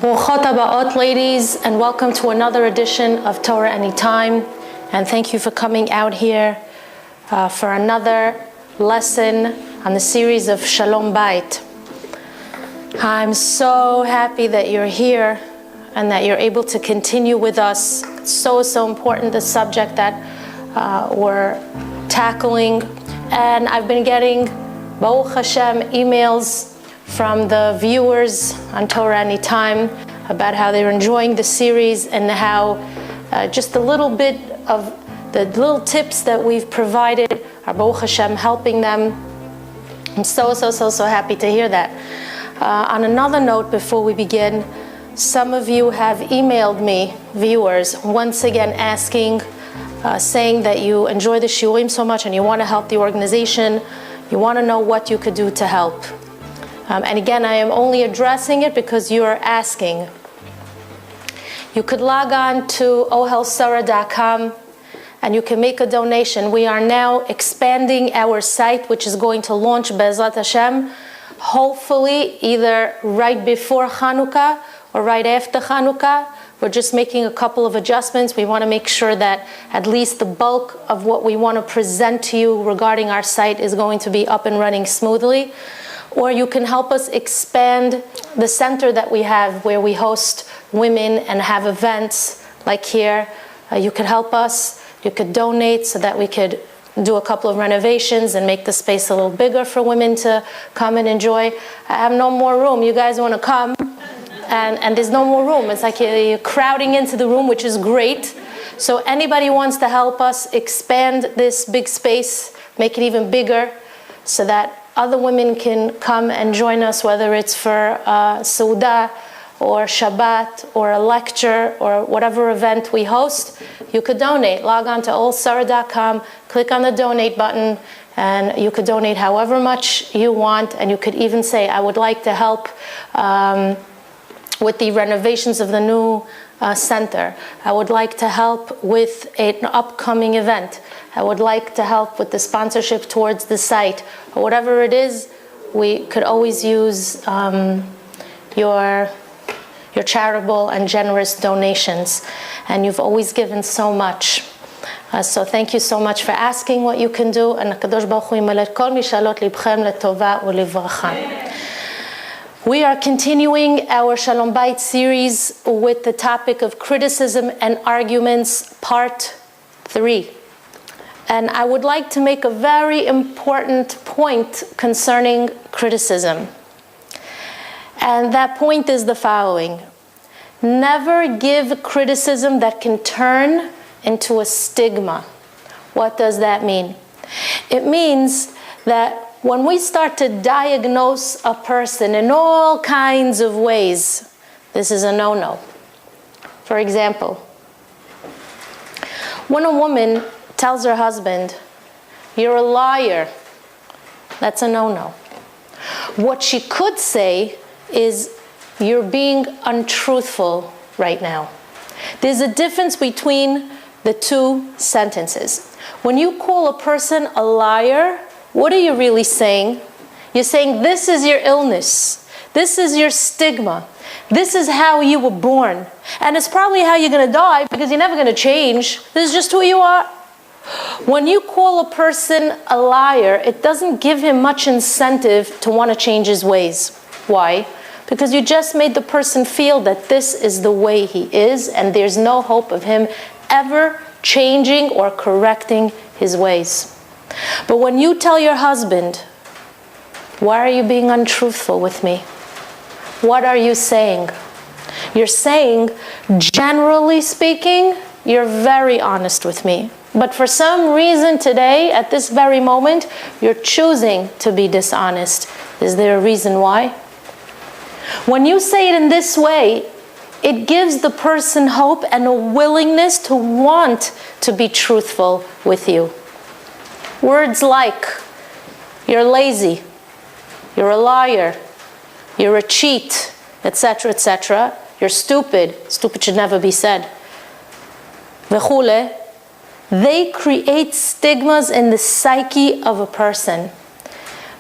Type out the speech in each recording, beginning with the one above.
Bruchot habaot, ladies, and welcome to another edition of Torah Anytime. And thank you for coming out here for another lesson on the series of Shalom Bayit. I'm so happy that you're here and that you're able to continue with us. It's so important, the subject that we're tackling. And I've been getting, Baruch Hashem, emails from the viewers on Torah Anytime about how they're enjoying the series and how just a little bit of the little tips that we've provided are, Baruch Hashem, helping them. I'm so happy to hear that. On another note, before we begin, some of you have emailed me, viewers, once again asking, saying that you enjoy the shiurim so much and you want to help the organization. You want to know what you could do to help. And again, I am only addressing it because you are asking. You could log on to ohelsara.com and you can make a donation. We are now expanding our site, which is going to launch Be'ezrat Hashem, hopefully either right before Hanukkah or right after Hanukkah. We're just making a couple of adjustments. We want to make sure that at least the bulk of what we want to present to you regarding our site is going to be up and running smoothly. Or you can help us expand the center that we have where we host women and have events like here. You could help us. You could donate so that we could do a couple of renovations and make the space a little bigger for women to come and enjoy. I have no more room. You guys want to come and there's no more room. It's like you're crowding into the room, which is great. So anybody wants to help us expand this big space, make it even bigger so that other women can come and join us, whether it's for Seudah or Shabbat or a lecture or whatever event we host, you could donate. Log on to ohelsara.com, click on the donate button, and you could donate however much you want. And you could even say, I would like to help with the renovations of the new center. I would like to help with an upcoming event. I would like to help with the sponsorship towards the site, or whatever it is. We could always use your charitable and generous donations, and you've always given so much. So thank you so much for asking what you can do. And HaKadosh Baruch Hu yimaleh et kol mishalot libchem letova u'livracha. We are continuing our Shalom Bayit series with the topic of criticism and arguments, part 3. And I would like to make a very important point concerning criticism. And that point is the following. Never give criticism that can turn into a stigma. What does that mean? It means that when we start to diagnose a person in all kinds of ways, this is a no-no. For example, when a woman tells her husband, you're a liar, that's a no-no. What she could say is, you're being untruthful right now. There's a difference between the two sentences. When you call a person a liar, what are you really saying? You're saying, this is your illness. This is your stigma. This is how you were born. And it's probably how you're going to die because you're never going to change. This is just who you are. When you call a person a liar, it doesn't give him much incentive to want to change his ways. Why? Because you just made the person feel that this is the way he is and there's no hope of him ever changing or correcting his ways. But when you tell your husband, why are you being untruthful with me? What are you saying? You're saying, generally speaking, you're very honest with me. But for some reason today, at this very moment, you're choosing to be dishonest. Is there a reason why? When you say it in this way, it gives the person hope and a willingness to want to be truthful with you. Words like, you're lazy, you're a liar, you're a cheat, etc., etc. You're stupid. Stupid should never be said. V'chule. They create stigmas in the psyche of a person.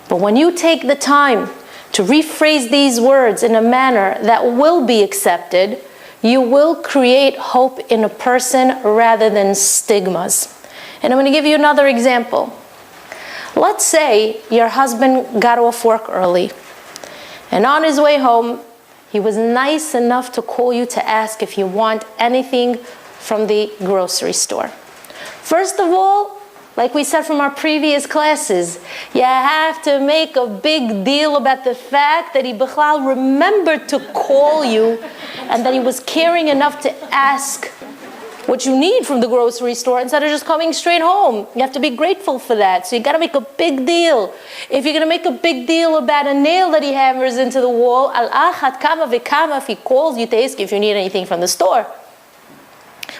But when you take the time to rephrase these words in a manner that will be accepted, you will create hope in a person rather than stigmas. And I'm going to give you another example. Let's say your husband got off work early, and on his way home, he was nice enough to call you to ask if you want anything from the grocery store. First of all, like we said from our previous classes, you have to make a big deal about the fact that he bichlal remembered to call you and that he was caring enough to ask what you need from the grocery store instead of just coming straight home. You have to be grateful for that. So you got to make a big deal. If you're going to make a big deal about a nail that he hammers into the wall, al-achat kama v'kama, if he calls you to ask if you need anything from the store.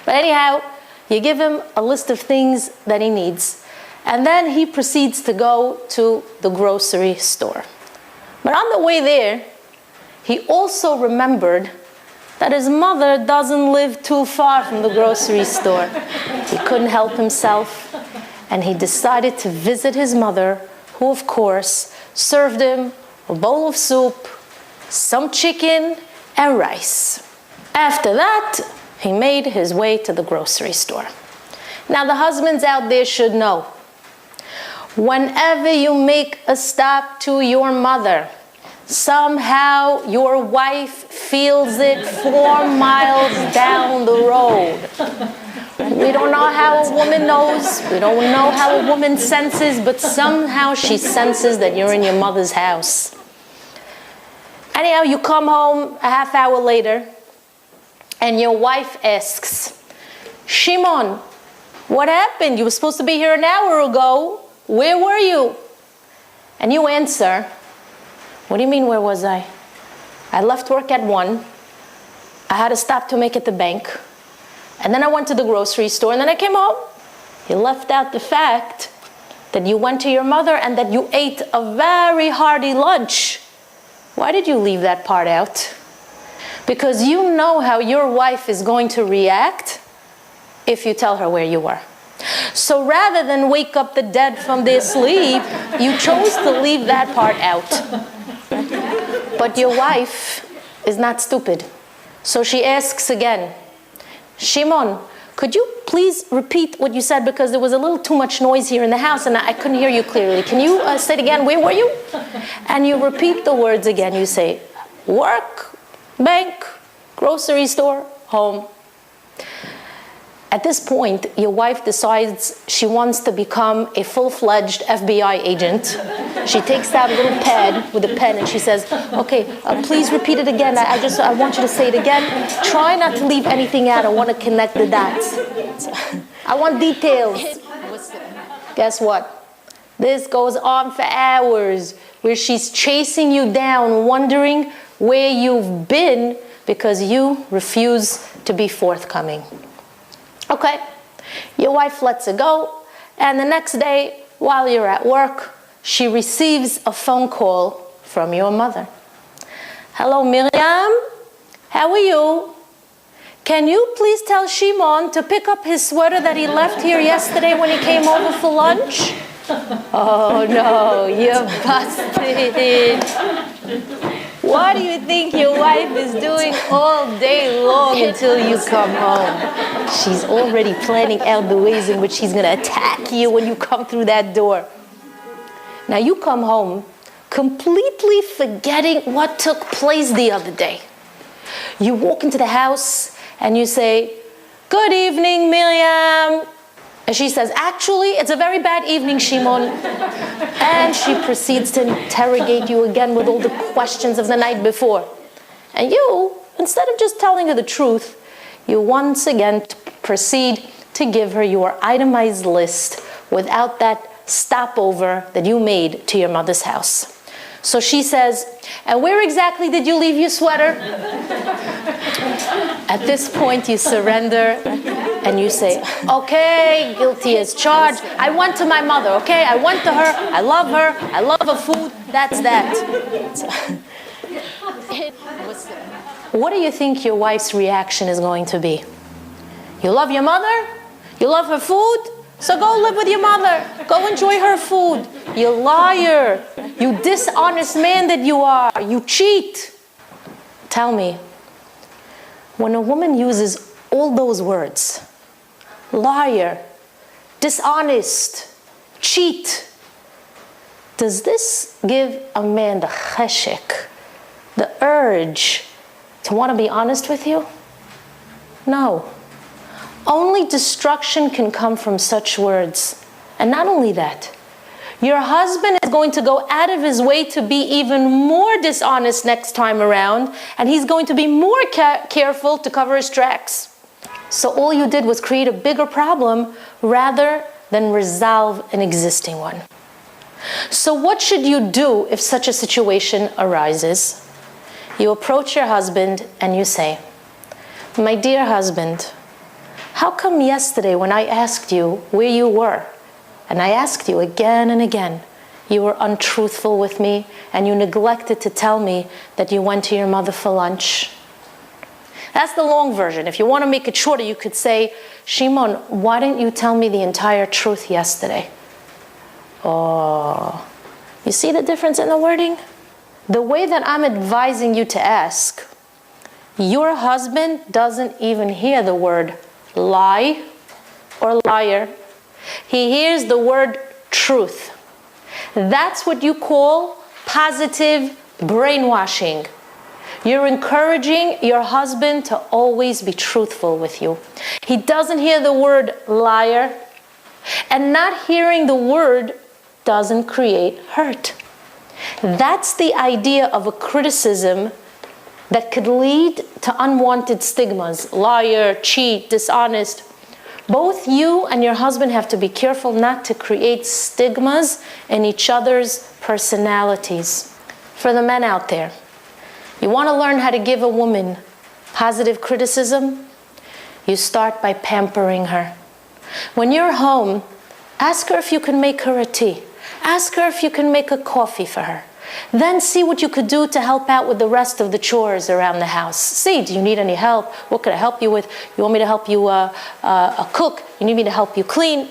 But anyhow, you give him a list of things that he needs. And then he proceeds to go to the grocery store. But on the way there, he also remembered that his mother doesn't live too far from the grocery store. He couldn't help himself, and he decided to visit his mother, who of course served him a bowl of soup, some chicken, and rice. After that, he made his way to the grocery store. Now the husbands out there should know, whenever you make a stop to your mother, somehow your wife feels it 4 miles down the road. We don't know how a woman knows, we don't know how a woman senses, but somehow she senses that you're in your mother's house. Anyhow, you come home a half hour later, and your wife asks, Shimon, what happened? You were supposed to be here an hour ago. Where were you? And you answer, what do you mean, where was I? I left work at 1. I had to stop to make it to the bank. And then I went to the grocery store, and then I came home. You left out the fact that you went to your mother and that you ate a very hearty lunch. Why did you leave that part out? Because you know how your wife is going to react if you tell her where you were. So rather than wake up the dead from their sleep, you chose to leave that part out. But your wife is not stupid. So she asks again, Shimon, could you please repeat what you said, because there was a little too much noise here in the house and I couldn't hear you clearly. Can you say it again? Where were you? And you repeat the words again. You say, work, bank, grocery store, home. At this point, your wife decides she wants to become a full-fledged FBI agent. She takes out a little pad with a pen and she says, okay, please repeat it again. I want you to say it again. Try not to leave anything out. I want to connect the dots. I want details. Guess what? This goes on for hours, where she's chasing you down, wondering where you've been because you refuse to be forthcoming. Okay, your wife lets it go, and the next day, while you're at work, she receives a phone call from your mother. Hello, Miriam. How are you? Can you please tell Shimon to pick up his sweater that he left here yesterday when he came over for lunch? Oh no, you're busted. What do you think your wife is doing all day long until you come home? She's already planning out the ways in which she's going to attack you when you come through that door. Now you come home completely forgetting what took place the other day. You walk into the house and you say, good evening, Miriam. And she says, actually, it's a very bad evening, Shimon. And she proceeds to interrogate you again with all the questions of the night before. And you, instead of just telling her the truth, you once again proceed to give her your itemized list without that stopover that you made to your mother's house. So she says, and where exactly did you leave your sweater? At this point, you surrender and you say, okay, guilty as charged. I went to my mother, okay? I went to her. I love her food. That's that. What do you think your wife's reaction is going to be? You love your mother? You love her food? So go live with your mother. Go enjoy her food. You liar. You dishonest man that you are. You cheat. Tell me, when a woman uses all those words, liar, dishonest, cheat, does this give a man the cheshek, the urge to want to be honest with you? No. Only destruction can come from such words. And not only that, your husband is going to go out of his way to be even more dishonest next time around, and he's going to be more careful to cover his tracks. So all you did was create a bigger problem rather than resolve an existing one. So what should you do if such a situation arises? You approach your husband and you say, "My dear husband, how come yesterday when I asked you where you were, and I asked you again and again, you were untruthful with me and you neglected to tell me that you went to your mother for lunch?" That's the long version. If you want to make it shorter, you could say, "Shimon, why didn't you tell me the entire truth yesterday?" Oh, you see the difference in the wording? The way that I'm advising you to ask, your husband doesn't even hear the word lie or liar. He hears the word truth. That's what you call positive brainwashing. You're encouraging your husband to always be truthful with you. He doesn't hear the word liar, and not hearing the word doesn't create hurt. That's the idea of a criticism that could lead to unwanted stigmas. Liar, cheat, dishonest. Both you and your husband have to be careful not to create stigmas in each other's personalities. For the men out there, you want to learn how to give a woman positive criticism? You start by pampering her. When you're home, ask her if you can make her a tea. Ask her if you can make a coffee for her. Then see what you could do to help out with the rest of the chores around the house. See, do you need any help? What could I help you with? You want me to help you cook? You need me to help you clean?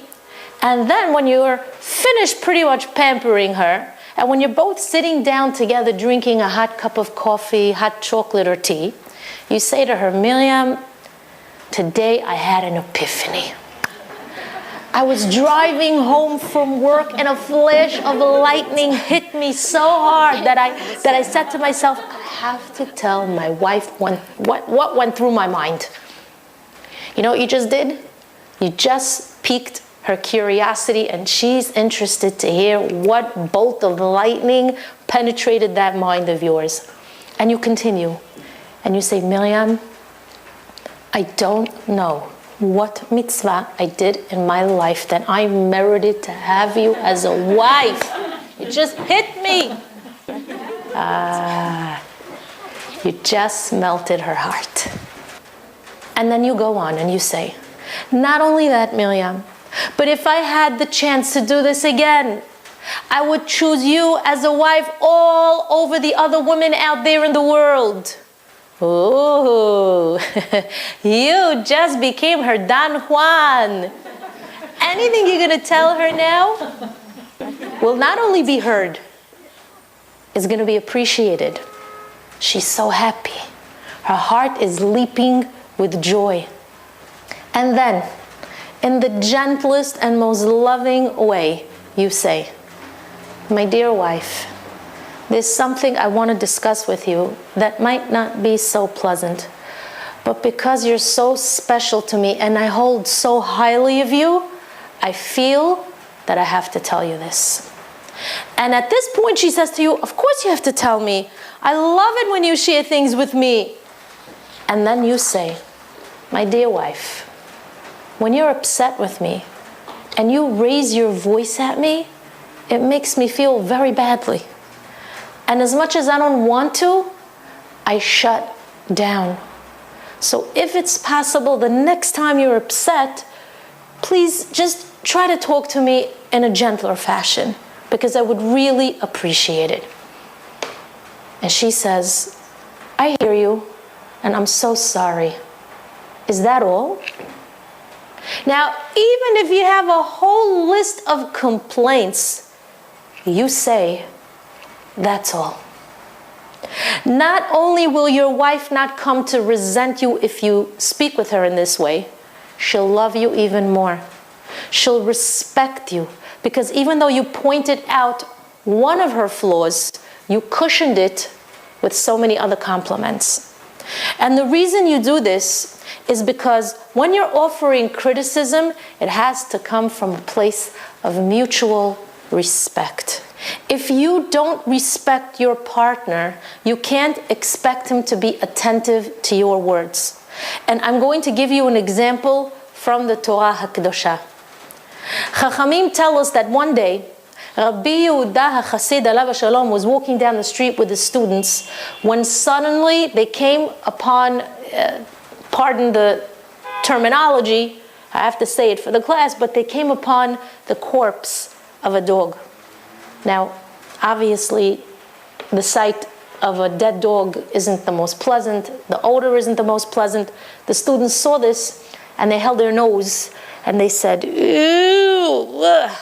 And then when you're finished pretty much pampering her, and when you're both sitting down together drinking a hot cup of coffee, hot chocolate or tea, you say to her, "Miriam, today I had an epiphany. I was driving home from work and a flash of lightning hit me so hard that I said to myself, I have to tell my wife what went through my mind." You know what you just did? You just piqued her curiosity, and she's interested to hear what bolt of lightning penetrated that mind of yours. And you continue, and you say, "Miriam, I don't know what mitzvah I did in my life that I merited to have you as a wife. It just hit me." You just melted her heart. And then you go on and you say, "Not only that, Miriam, but if I had the chance to do this again, I would choose you as a wife all over the other women out there in the world." Ooh, you just became her Don Juan. Anything you're going to tell her now will not only be heard, it's going to be appreciated. She's so happy. Her heart is leaping with joy. And then, in the gentlest and most loving way, you say, "My dear wife, there's something I want to discuss with you that might not be so pleasant, but because you're so special to me and I hold so highly of you, I feel that I have to tell you this." And at this point she says to you, "Of course you have to tell me. I love it when you share things with me." And then you say, "My dear wife, when you're upset with me and you raise your voice at me, it makes me feel very badly. And as much as I don't want to, I shut down. So if it's possible, the next time you're upset, please just try to talk to me in a gentler fashion, because I would really appreciate it." And she says, "I hear you, and I'm so sorry. Is that all?" Now, even if you have a whole list of complaints, you say, that's all. Not only will your wife not come to resent you if you speak with her in this way, she'll love you even more. She'll respect you, because even though you pointed out one of her flaws, you cushioned it with so many other compliments. And the reason you do this is because when you're offering criticism, it has to come from a place of mutual respect. If you don't respect your partner, you can't expect him to be attentive to your words. And I'm going to give you an example from the Torah HaKadosha. Chachamim tell us that one day, Rabbi Yehuda HaChassid alav Shalom was walking down the street with his students when suddenly they came upon, pardon the terminology, I have to say it for the class, but they came upon the corpse of a dog. Now, obviously, the sight of a dead dog isn't the most pleasant. The odor isn't the most pleasant. The students saw this, and they held their nose, and they said, ew. Ugh.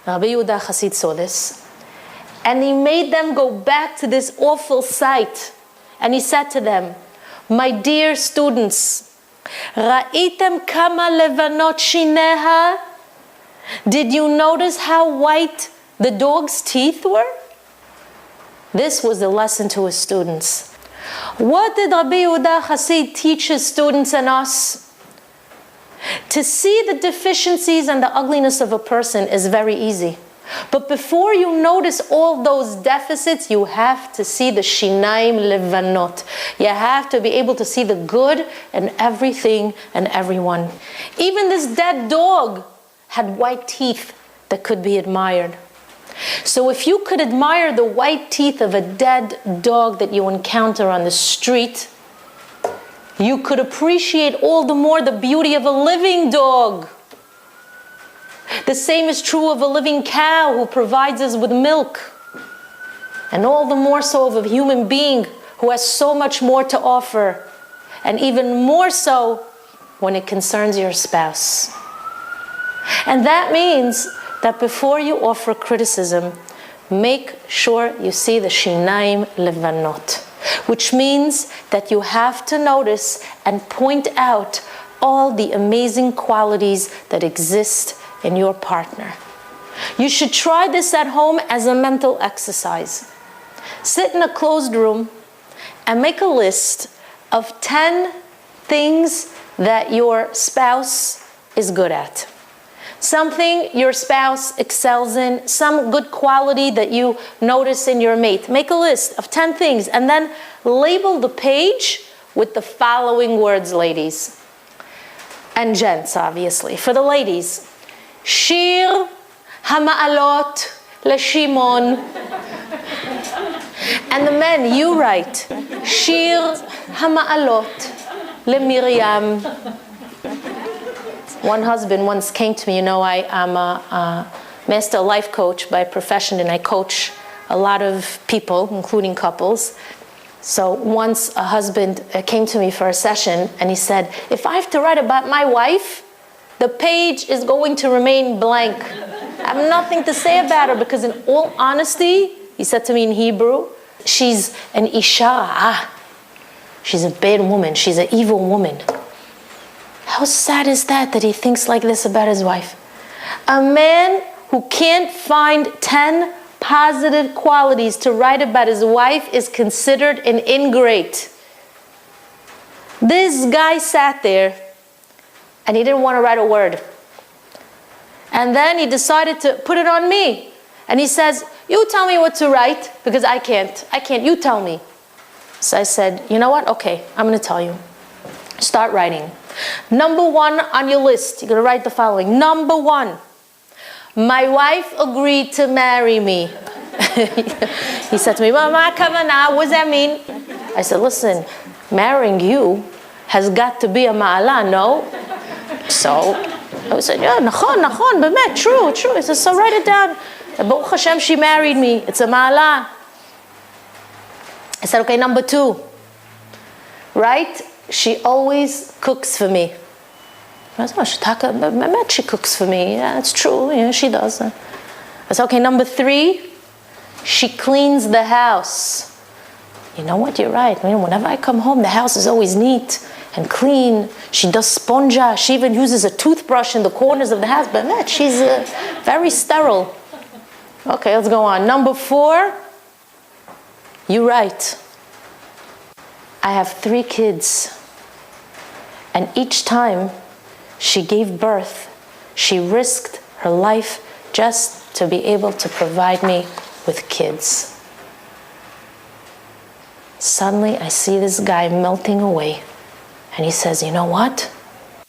Rabbi Yehuda Chassid saw this, and he made them go back to this awful sight. And he said to them, my dear students, Ra'item kama levanot shineha? Did you notice how white the dog's teeth were? This was the lesson to his students. What did Rabbi Yehuda Chassid teach his students and us? To see the deficiencies and the ugliness of a person is very easy. But before you notice all those deficits, you have to see the shinaim levanot. You have to be able to see the good in everything and everyone. Even this dead dog had white teeth that could be admired. So if you could admire the white teeth of a dead dog that you encounter on the street, you could appreciate all the more the beauty of a living dog. The same is true of a living cow who provides us with milk. And all the more so of a human being who has so much more to offer. And even more so when it concerns your spouse. And that means that before you offer criticism, make sure you see the shinaim levanot, which means that you have to notice and point out all the amazing qualities that exist in your partner. You should try this at home as a mental exercise. Sit in a closed room and make a list of 10 things that your spouse is good at. Something your spouse excels in, some good quality that you notice in your mate. Make a list of 10 things and then label the page with the following words, ladies. And gents, obviously. For the ladies, Shir Hama'alot LeShimon. And the men, you write, Shir Hama'alot LeMiriam. One husband once came to me, I am a master life coach by profession, and I coach a lot of people, including couples. So once a husband came to me for a session, and he said, if I have to write about my wife, the page is going to remain blank. I have nothing to say about her, because in all honesty, he said to me in Hebrew, she's an isha. She's a bad woman. She's an evil woman. How sad is that he thinks like this about his wife? A man who can't find 10 positive qualities to write about his wife is considered an ingrate. This guy sat there and he didn't want to write a word. And then he decided to put it on me. And he says, you tell me what to write, because I can't. You tell me. So I said, you know what? Okay, I'm going to tell you. Start writing. Number 1 on your list, you're going to write the following. Number 1, my wife agreed to marry me. He said to me, well, what does that mean? I said, listen, marrying you has got to be a ma'ala, no? So I said, yeah, nachon, bemet, true. He said, so write it down. Baruch Hashem, she married me. It's a ma'ala. I said, okay, number 2, right? She always cooks for me. I said, oh, she cooks for me. Yeah, it's true. Yeah, she does. I said, okay, number 3, she cleans the house. You know what? You're right. Whenever I come home, the house is always neat and clean. She does sponja. She even uses a toothbrush in the corners of the house. But she's very sterile. Okay, let's go on. Number 4, you're right. I have 3 kids. And each time she gave birth, she risked her life just to be able to provide me with kids. Suddenly, I see this guy melting away. And he says, you know what?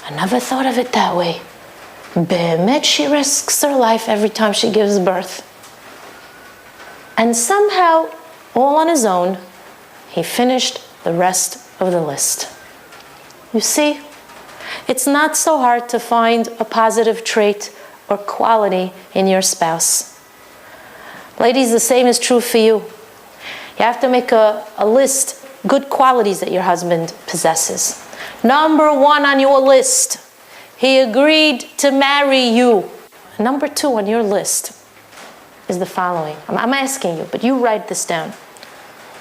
I never thought of it that way. Be'emet, she risks her life every time she gives birth. And somehow, all on his own, he finished the rest of the list. You see, it's not so hard to find a positive trait or quality in your spouse. Ladies, the same is true for you. You have to make a list, good qualities that your husband possesses. Number 1 on your list, he agreed to marry you. Number 2 on your list is the following. I'm asking you, but you write this down.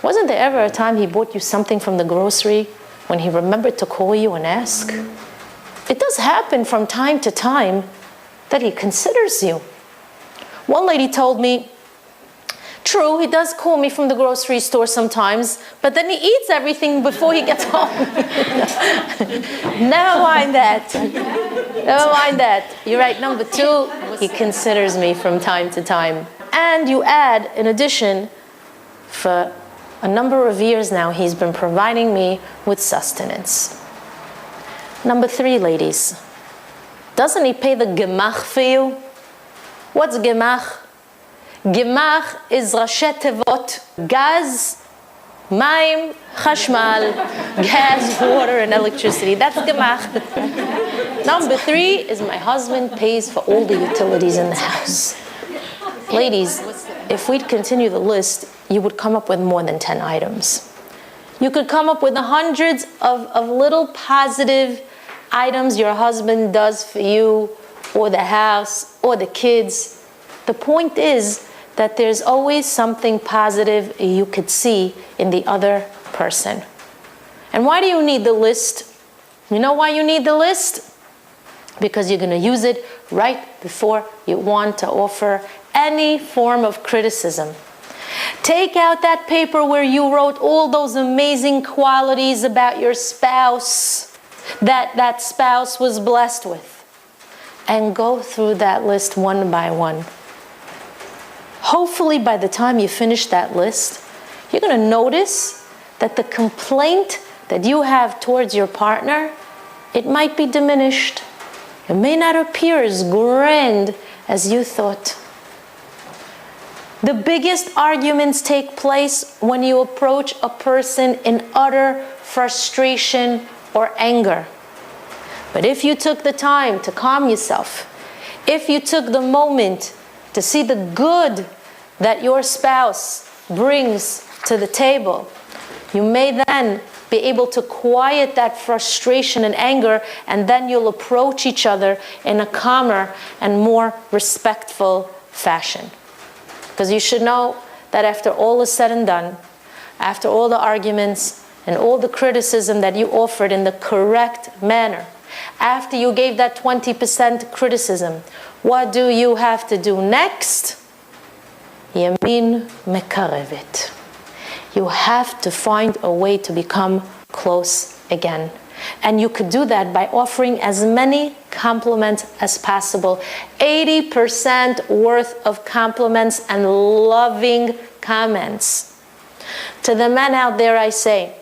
Wasn't there ever a time he bought you something from the grocery when he remembered to call you and ask? It does happen from time to time that he considers you. One lady told me, true, he does call me from the grocery store sometimes, but then he eats everything before he gets home. Never mind that. Never mind that. You're right. Number 2, he considers me from time to time. And you add, in addition, for a number of years now, he's been providing me with sustenance. Number 3, ladies. Doesn't he pay the gemach for you? What's gemach? Gemach is Rashet Tevot, gaz, mayim, chashmal, gas, water, and electricity. That's gemach. Number 3 is my husband pays for all the utilities in the house. Ladies, if we'd continue the list, you would come up with more than 10 items. You could come up with hundreds of little positive items your husband does for you, or the house, or the kids. The point is that there's always something positive you could see in the other person. And why do you need the list? You know why you need the list? Because you're going to use it right before you want to offer any form of criticism. Take out that paper where you wrote all those amazing qualities about your spouse that spouse was blessed with, and go through that list one by one. Hopefully by the time you finish that list, you're going to notice that the complaint that you have towards your partner, it might be diminished. It may not appear as grand as you thought. The biggest arguments take place when you approach a person in utter frustration or anger. But if you took the time to calm yourself, if you took the moment to see the good that your spouse brings to the table, you may then be able to quiet that frustration and anger, and then you'll approach each other in a calmer and more respectful fashion. Because you should know that after all is said and done, after all the arguments and all the criticism that you offered in the correct manner, after you gave that 20% criticism, what do you have to do next? Yamin mekarevet. You have to find a way to become close again. And you could do that by offering as many compliments as possible. 80% worth of compliments and loving comments. To the men out there, I say,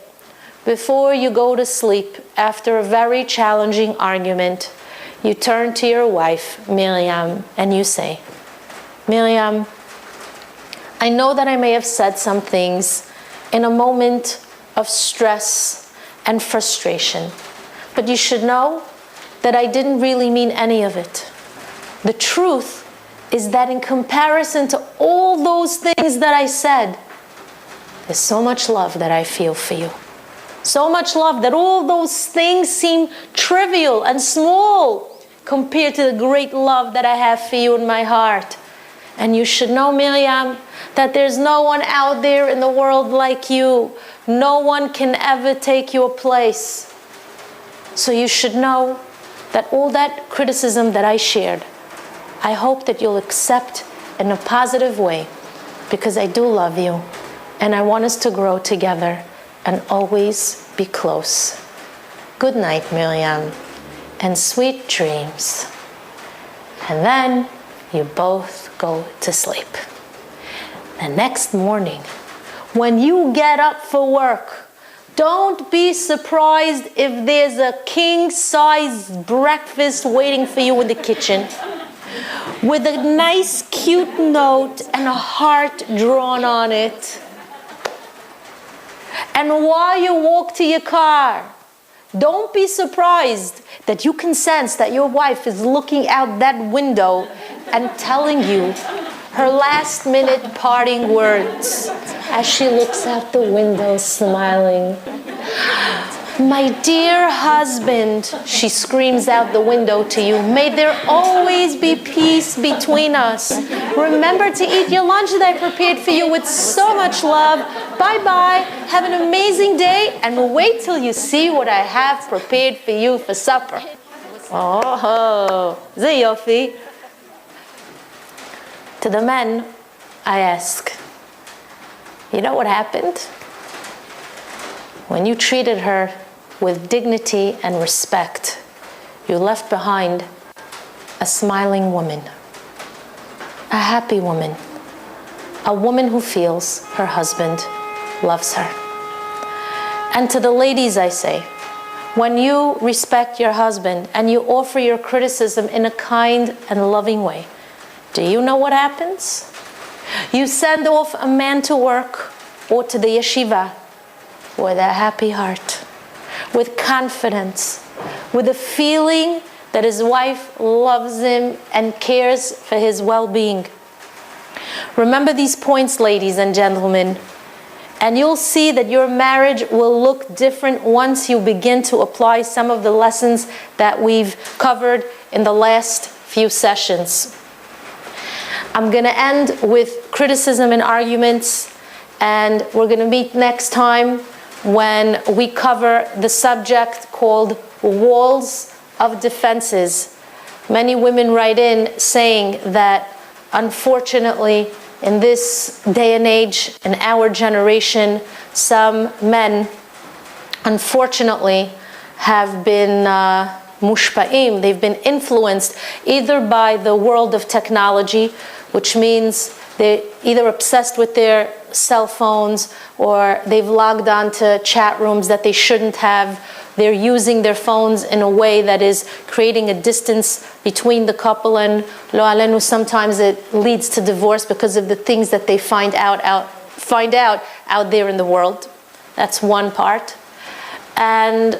before you go to sleep after a very challenging argument, you turn to your wife, Miriam, and you say, Miriam, I know that I may have said some things in a moment of stress and frustration, but you should know that I didn't really mean any of it. The truth is that in comparison to all those things that I said, there's so much love that I feel for you. So much love that all those things seem trivial and small compared to the great love that I have for you in my heart. And you should know, Miriam, that there's no one out there in the world like you. No one can ever take your place. So you should know that all that criticism that I shared, I hope that you'll accept in a positive way, because I do love you and I want us to grow together and always be close. Good night, Miriam, and sweet dreams. And then you both go to sleep. The next morning, when you get up for work, don't be surprised if there's a king-size breakfast waiting for you in the kitchen with a nice, cute note and a heart drawn on it. And while you walk to your car, don't be surprised that you can sense that your wife is looking out that window and telling you her last-minute parting words as she looks out the window smiling. My dear husband, she screams out the window to you, may there always be peace between us. Remember to eat your lunch that I prepared for you with so much love. Bye-bye, have an amazing day, and wait till you see what I have prepared for you for supper. Oh, ze yofi. To the men, I ask, you know what happened? When you treated her with dignity and respect, you left behind a smiling woman, a happy woman, a woman who feels her husband loves her. And to the ladies I say, when you respect your husband and you offer your criticism in a kind and loving way, do you know what happens? You send off a man to work or to the yeshiva with a happy heart, with confidence, with a feeling that his wife loves him and cares for his well-being. Remember these points, ladies and gentlemen, and you'll see that your marriage will look different once you begin to apply some of the lessons that we've covered in the last few sessions. I'm going to end with criticism and arguments, and we're going to meet next time when we cover the subject called walls of defenses. Many women write in saying that, unfortunately, in this day and age, in our generation, some men, unfortunately, have been mushpa'im. They've been influenced either by the world of technology, which means they're either obsessed with their cell phones or they've logged on to chat rooms that they shouldn't have. They're using their phones in a way that is creating a distance between the couple, and lo alenu, sometimes it leads to divorce because of the things that they find out there in the world. That's one part. And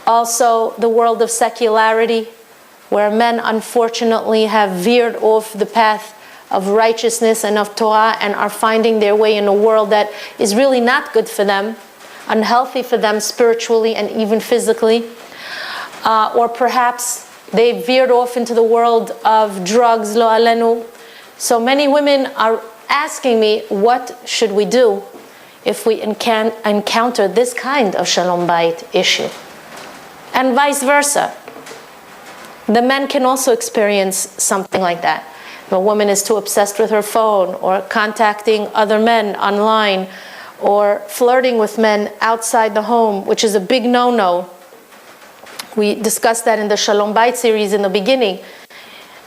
also the world of secularity, where men unfortunately have veered off the path of righteousness and of Torah and are finding their way in a world that is really not good for them, unhealthy for them spiritually and even physically. Or perhaps they veered off into the world of drugs, lo alenu. So many women are asking me, what should we do if we encounter this kind of shalom bayit issue? And vice versa. The men can also experience something like that. If a woman is too obsessed with her phone, or contacting other men online, or flirting with men outside the home, which is a big no-no. We discussed that in the Shalom Bayit series in the beginning,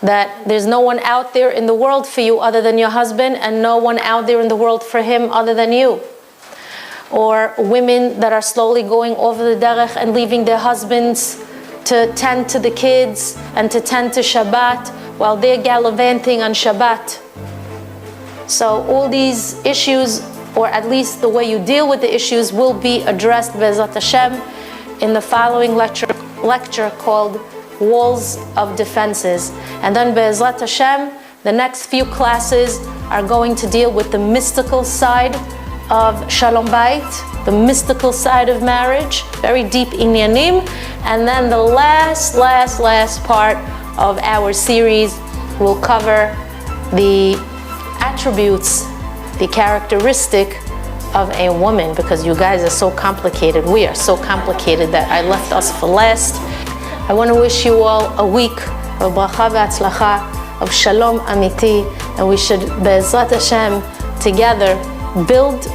that there's no one out there in the world for you other than your husband, and no one out there in the world for him other than you. Or women that are slowly going over the derech and leaving their husbands to tend to the kids and to tend to Shabbat while they're gallivanting on Shabbat. So all these issues, or at least the way you deal with the issues, will be addressed Be'ezrat Hashem in the following lecture called Walls of Defenses. And then Be'ezrat Hashem, the next few classes are going to deal with the mystical side of Shalom Bayit, the mystical side of marriage, very deep inyanim. And then the last part of our series will cover the attributes, the characteristic of a woman, because you guys are so complicated. We are so complicated that I left us for last. I want to wish you all a week of bracha v'atzlacha, of shalom amiti, and we should, be'ezrat Hashem, together build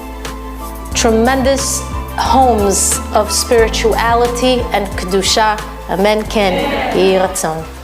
tremendous homes of spirituality and kedusha. Amen. Ken. Yehi ratzon.